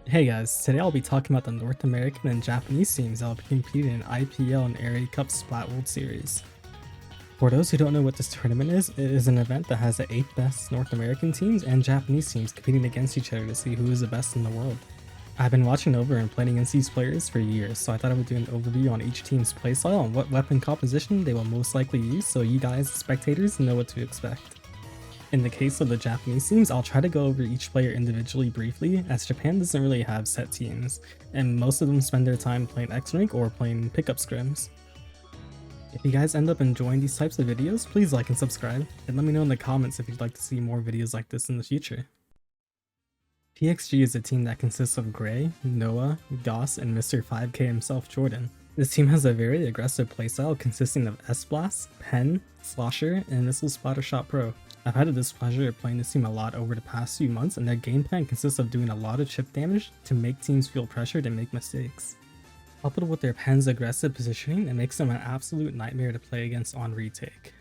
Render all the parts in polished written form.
Hey guys, today I'll be talking about the North American and Japanese teams that will be competing in IPL and Area Cup Splat World Series. For those who don't know what this tournament is, it is an event that has the 8 best North American teams and Japanese teams competing against each other to see who is the best in the world. I've been watching over and playing against these players for years, so I thought I would do an overview on each team's playstyle and what weapon composition they will most likely use so you guys, spectators, know what to expect. In the case of the Japanese teams, I'll try to go over each player individually briefly, as Japan doesn't really have set teams, and most of them spend their time playing X-Rank or playing pickup scrims. If you guys end up enjoying these types of videos, please like and subscribe, and let me know in the comments if you'd like to see more videos like this in the future. PXG is a team that consists of Gray, Noah, Goss, and Mr. 5K himself, Jordan. This team has a very aggressive playstyle consisting of S-Blast, Pen, Slosher, and Missile Splattershot Pro. I've had the displeasure of playing this team a lot over the past few months, and their game plan consists of doing a lot of chip damage to make teams feel pressured and make mistakes. Coupled with their Pen's aggressive positioning, it makes them an absolute nightmare to play against on retake.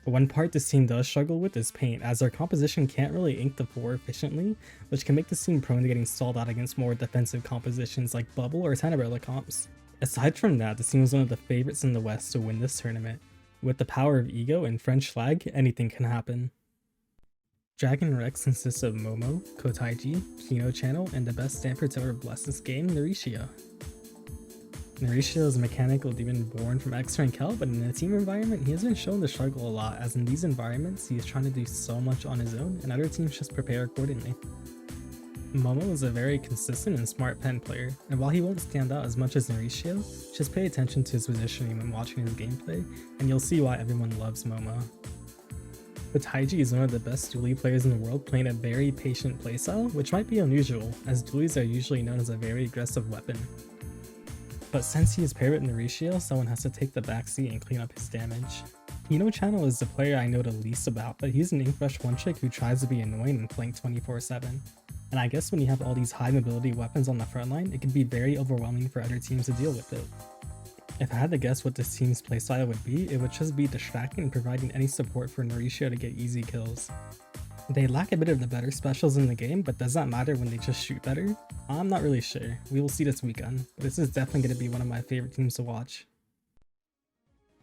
But one part this team does struggle with is paint, as their composition can't really ink the 4 efficiently, which can make this team prone to getting stalled out against more defensive compositions like Bubble or Tenebrella comps. Aside from that, this team was one of the favorites in the West to win this tournament. With the power of ego and French flag, anything can happen. Dragon Rex consists of Momo, Kotaiji, Kino Channel, and the best stamper to ever bless this game, Narisha. Narisha is a mechanical demon born from X-Rank Hell, but in a team environment, he has been shown to struggle a lot, as in these environments, he is trying to do so much on his own, and other teams just prepare accordingly. Momo is a very consistent and smart pen player, and while he won't stand out as much as Narisha, just pay attention to his positioning when watching his gameplay, and you'll see why everyone loves Momo. But Taiji is one of the best duelie players in the world, playing a very patient playstyle, which might be unusual, as duelies are usually known as a very aggressive weapon. But since he is paired with Narisha, someone has to take the backseat and clean up his damage. Kino Channel is the player I know the least about, but he's an Inkrush one-trick who tries to be annoying and flank 24/7. And I guess when you have all these high mobility weapons on the front line, it can be very overwhelming for other teams to deal with it. If I had to guess what this team's playstyle would be, it would just be distracting and providing any support for Narisha to get easy kills. They lack a bit of the better specials in the game, but does that matter when they just shoot better? I'm not really sure. We will see this weekend, but this is definitely going to be one of my favorite teams to watch.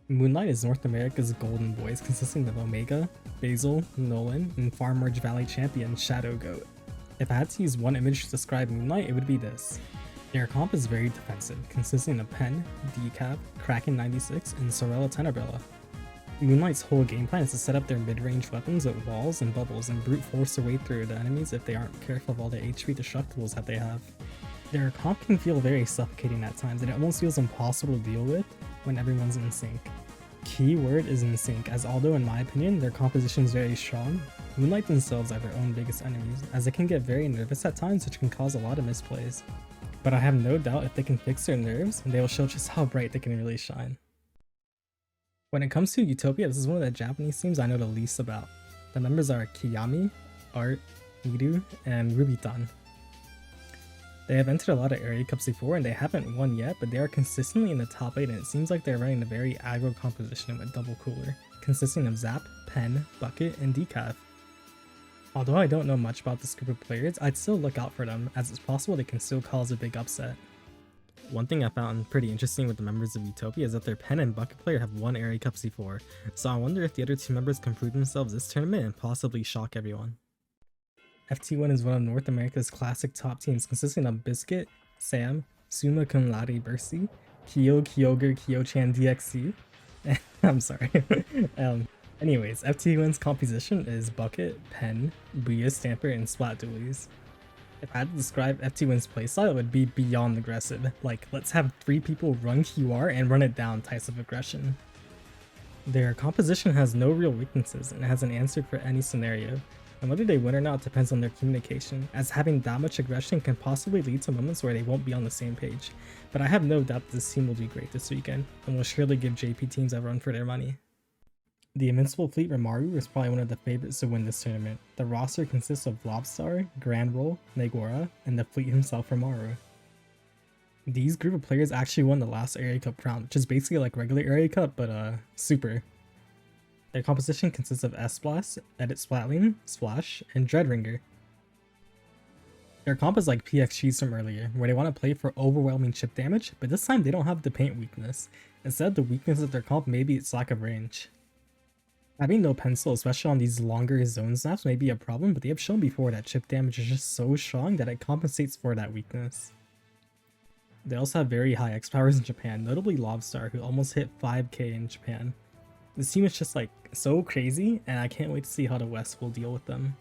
Moonlight is North America's Golden Boys, consisting of Omega, Basil, Nolan, and Farm Merge Valley champion Shadow Goat. If I had to use one image to describe Moonlight, it would be this. Their comp is very defensive, consisting of Pen, Decap, Kraken 96, and Sorella Tenebrella. Moonlight's whole game plan is to set up their mid-range weapons with walls and bubbles and brute force their way through the enemies if they aren't careful of all the HP destructibles that they have. Their comp can feel very suffocating at times, and it almost feels impossible to deal with when everyone's in sync. Key word is in sync, as although in my opinion their composition is very strong, Moonlight themselves are their own biggest enemies, as they can get very nervous at times, which can cause a lot of misplays. But I have no doubt if they can fix their nerves, they will show just how bright they can really shine. When it comes to Utopia, this is one of the Japanese teams I know the least about. The members are Kiyami, Art, Miru, and Rubitan. They have entered a lot of area cups before and they haven't won yet, but they are consistently in the top 8 and it seems like they're running a very aggro composition with double cooler, consisting of Zap, Pen, Bucket, and Decaf. Although I don't know much about this group of players, I'd still look out for them, as it's possible they can still cause a big upset. One thing I found pretty interesting with the members of Utopia is that their Pen and Bucket player have won area cups before, so I wonder if the other two members can prove themselves this tournament and possibly shock everyone. FT1 is one of North America's classic top teams, consisting of Biscuit, Sam, Summa Cum Laude Bercy, Kyo, Kyoger, Kyo-chan DXC. I'm sorry. Anyways, FT1's composition is Bucket, Pen, Booyah Stamper, and Splat Dualies. If I had to describe FT1's playstyle, it would be beyond aggressive. Like, let's have 3 people run QR and run it down types of aggression. Their composition has no real weaknesses and has an answer for any scenario. And whether they win or not depends on their communication, as having that much aggression can possibly lead to moments where they won't be on the same page. But I have no doubt that this team will do great this weekend, and will surely give JP teams a run for their money. The Invincible Fleet Rimaru is probably one of the favorites to win this tournament. The roster consists of Lobstar, Grand Roll, Negora, and the fleet himself Rimaru. These group of players actually won the last Area Cup round, which is basically like regular Area Cup, but super. Their composition consists of S-Blast, Edit Splatling, Splash, and Dreadringer. Their comp is like PXG's from earlier, where they want to play for overwhelming chip damage, but this time they don't have the paint weakness. Instead, the weakness of their comp may be its lack of range. Having no pencil, especially on these longer zone snaps, may be a problem, but they have shown before that chip damage is just so strong that it compensates for that weakness. They also have very high X powers in Japan, notably Lobstar, who almost hit 5k in Japan. This team is just like so crazy, and I can't wait to see how the West will deal with them.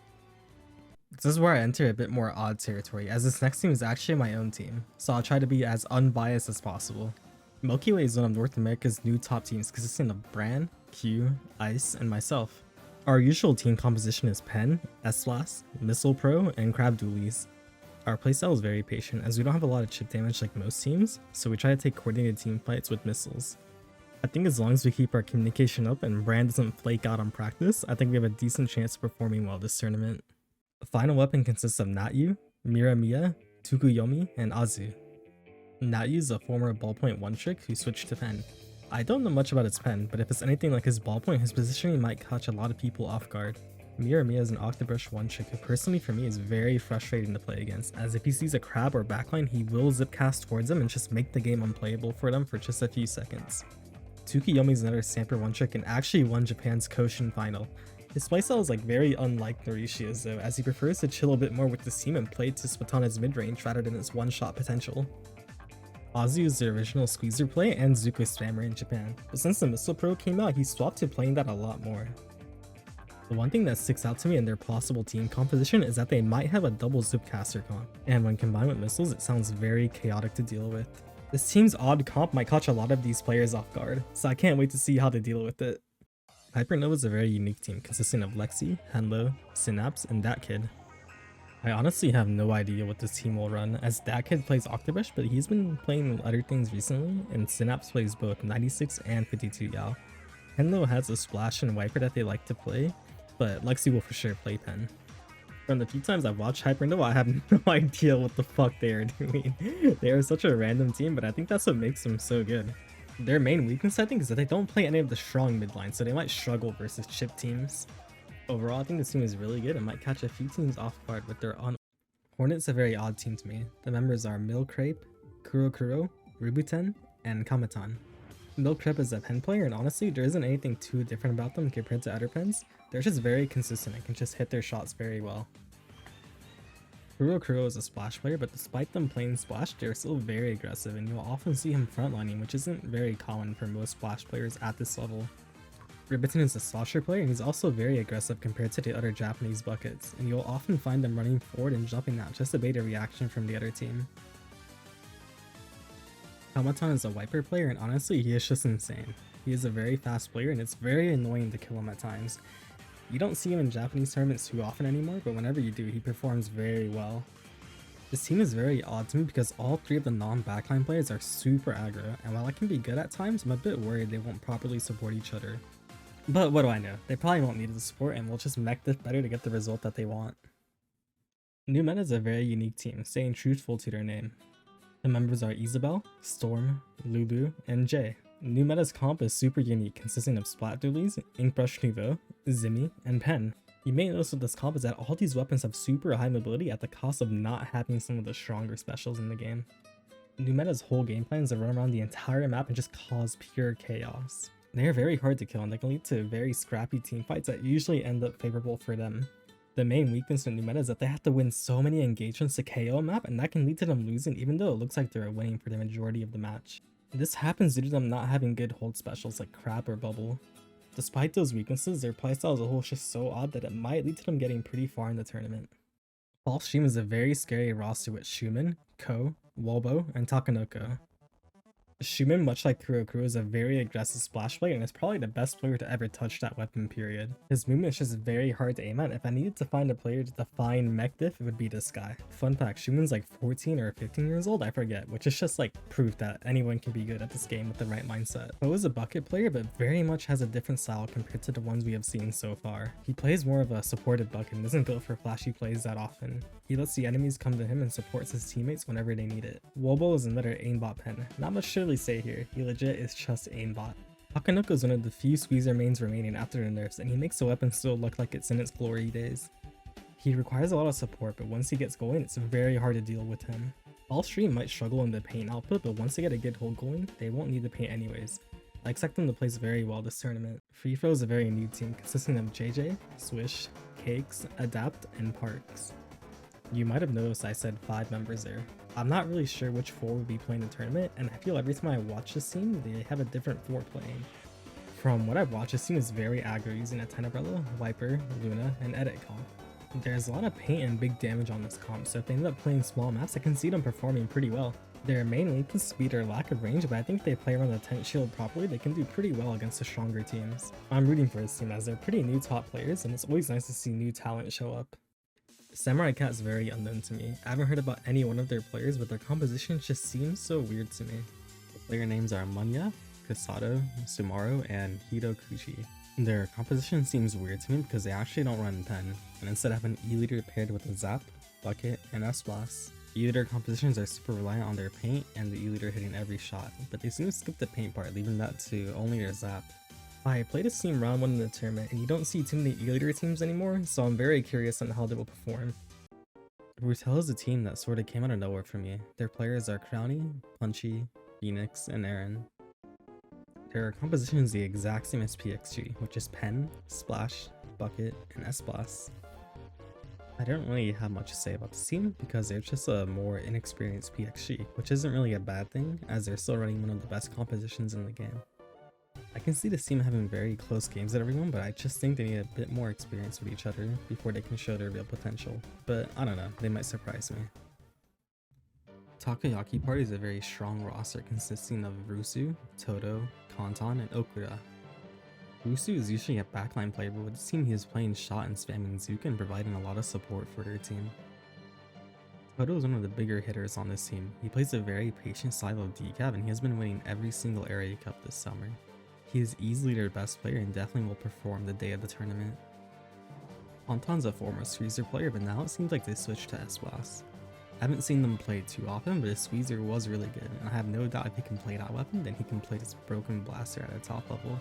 This is where I enter a bit more odd territory, as this next team is actually my own team, so I'll try to be as unbiased as possible. Milky Way is one of North America's new top teams consisting of Bran, Q, Ice, and myself. Our usual team composition is Pen, S-Blast, Missile Pro, and Crab Dualies. Our playstyle is very patient, as we don't have a lot of chip damage like most teams, so we try to take coordinated team fights with missiles. I think as long as we keep our communication up and Bran doesn't flake out on practice, I think we have a decent chance of performing well this tournament. The final weapon consists of Natyu, Miramiya, Tukuyomi, and Azu. Natyu is a former ballpoint one-trick who switched to Pen. I don't know much about its pen, but if it's anything like his ballpoint, his positioning might catch a lot of people off guard. Miramiya is an Octobrush one-trick who personally for me is very frustrating to play against, as if he sees a crab or backline, he will zip cast towards them and just make the game unplayable for them for just a few seconds. Tukuyomi is another Stamper one-trick and actually won Japan's Koshin final. His playstyle is like very unlike Norishia's though, as he prefers to chill a bit more with the team and play to Splatana's mid-range rather than its one-shot potential. Azu is the original squeezer play and Zuko spammer in Japan, but since the Missile Pro came out, he swapped to playing that a lot more. The one thing that sticks out to me in their possible team composition is that they might have a double Zipcaster comp, and when combined with missiles, it sounds very chaotic to deal with. This team's odd comp might catch a lot of these players off guard, so I can't wait to see how they deal with it. Hypernova is a very unique team consisting of Lexi, Henlo, Synapse, and Dat Kid. I honestly have no idea what this team will run, as Dat Kid plays Octobrush, but he's been playing other things recently, and Synapse plays both 96 and 52 Yao. Henlo has a Splash and Wiper that they like to play, but Lexi will for sure play Pen. From the few times I've watched Hypernova, I have no idea what the fuck they are doing. They are such a random team, but I think that's what makes them so good. Their main weakness, I think, is that they don't play any of the strong mid lines, so they might struggle versus chip teams. Overall, I think this team is really good and might catch a few teams off guard with their on. Hornet's a very odd team to me. The members are Milcrape, Kurokuro, Rubuten, and Kamatan. Milcrape is a pen player, and honestly, there isn't anything too different about them compared to other pens. They're just very consistent and can just hit their shots very well. Kurokuro is a splash player, but despite them playing splash, they're still very aggressive, and you'll often see him frontlining, which isn't very common for most splash players at this level. Rubuten is a slosher player, and he's also very aggressive compared to the other Japanese buckets, and you'll often find them running forward and jumping out just to bait a reaction from the other team. Kamatan is a Wiper player, and honestly, he is just insane. He is a very fast player, and it's very annoying to kill him at times. You don't see him in Japanese tournaments too often anymore, but whenever you do, he performs very well. This team is very odd to me because all three of the non-backline players are super aggro, and while I can be good at times, I'm a bit worried they won't properly support each other. But what do I know? They probably won't need the support, and we'll just mech diff better to get the result that they want. New Meta is a very unique team, staying truthful to their name. The members are Isabel, Storm, Lulu, and Jay. New Meta's comp is super unique, consisting of Splat Dualies, Inkbrush Nouveau, Zimmy, and Pen. You may notice with this comp is that all these weapons have super high mobility at the cost of not having some of the stronger specials in the game. New Meta's whole game plan is to run around the entire map and just cause pure chaos. They are very hard to kill, and they can lead to very scrappy team fights that usually end up favorable for them. The main weakness in New Meta is that they have to win so many engagements to KO a map, and that can lead to them losing even though it looks like they're winning for the majority of the match. This happens due to them not having good hold specials like Crab or Bubble. Despite those weaknesses, their playstyle as a whole is just so odd that it might lead to them getting pretty far in the tournament. Ballstream is a very scary roster with Shumen, Ko, Wolbo, and Takanoko. Shumen, much like Kurokuro, is a very aggressive splash player and is probably the best player to ever touch that weapon, period. His movement is just very hard to aim at. If I needed to find a player to define mech diff, it would be this guy. Fun fact, Shumen's like 14 or 15 years old, I forget, which is just like proof that anyone can be good at this game with the right mindset. Ko is a bucket player, but very much has a different style compared to the ones we have seen so far. He plays more of a supported bucket and isn't built for flashy plays that often. He lets the enemies come to him and supports his teammates whenever they need it. Wolbo is another aimbot pen. Not much to really say here, he legit is just aimbot. Takanoko is one of the few squeezer mains remaining after the nerfs, and he makes the weapon still look like it's in its glory days. He requires a lot of support, but once he gets going, it's very hard to deal with him. Ballstream might struggle in the paint output, but once they get a good hold going, they won't need the paint anyways. I expect them to place very well this tournament. Free Throw is a very new team consisting of JJ, Swish, Cakes, Adapt, and Parks. You might have noticed I said 5 members there. I'm not really sure which 4 will be playing the tournament, and I feel every time I watch this team, they have a different 4 playing. From what I've watched, this team is very aggro using a Tenebrella, Viper, Luna, and Edit comp. There's a lot of paint and big damage on this comp, so if they end up playing small maps, I can see them performing pretty well. Their main weakness is speed or lack of range, but I think if they play around the tent shield properly, they can do pretty well against the stronger teams. I'm rooting for this team as they're pretty new top players, and it's always nice to see new talent show up. Samurai Cat is very unknown to me. I haven't heard about any one of their players, but their composition just seems so weird to me. The player names are Munya, Kasato, Sumaru, and Hidokuchi. Their composition seems weird to me because they actually don't run pen, and instead have an E-leader paired with a Zap, Bucket, and S-Blast. E-leader compositions are super reliant on their paint and the E-leader hitting every shot, but they seem to skip the paint part, leaving that to only their Zap. I played this team round 1 in the tournament, and you don't see too many E-leader teams anymore, so I'm very curious on how they will perform. Brutel is a team that sort of came out of nowhere for me. Their players are Crowny, Punchy, Phoenix, and Aaron. Their composition is the exact same as PXG, which is Pen, Splash, Bucket, and S-Blast. I don't really have much to say about this team because they're just a more inexperienced PXG, which isn't really a bad thing as they're still running one of the best compositions in the game. I can see this team having very close games at everyone, but I just think they need a bit more experience with each other before they can show their real potential. But I don't know, they might surprise me. Takayaki Party is a very strong roster consisting of Rusu, Toto, Kanton, and Okura. Rusu is usually a backline player, but with this team he is playing shot and spamming Zuka and providing a lot of support for their team. Toto is one of the bigger hitters on this team. He plays a very patient style of decap and he has been winning every single area cup this summer. He is easily their best player and definitely will perform the day of the tournament. Kanton's a former Squeezer player, but now it seems like they switched to S-Blast. I haven't seen them play too often, but his Squeezer was really good, and I have no doubt if he can play that weapon, then he can play this broken blaster at a top level.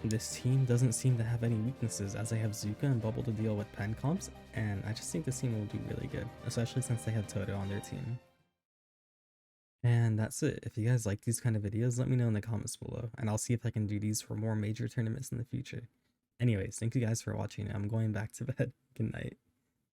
This team doesn't seem to have any weaknesses as they have Zuka and Bubble to deal with pen comps, and I just think this team will do really good, especially since they have Toto on their team. And that's it. If you guys like these kind of videos, let me know in the comments below, and I'll see if I can do these for more major tournaments in the future. Anyways, thank you guys for watching. I'm going back to bed. Good night.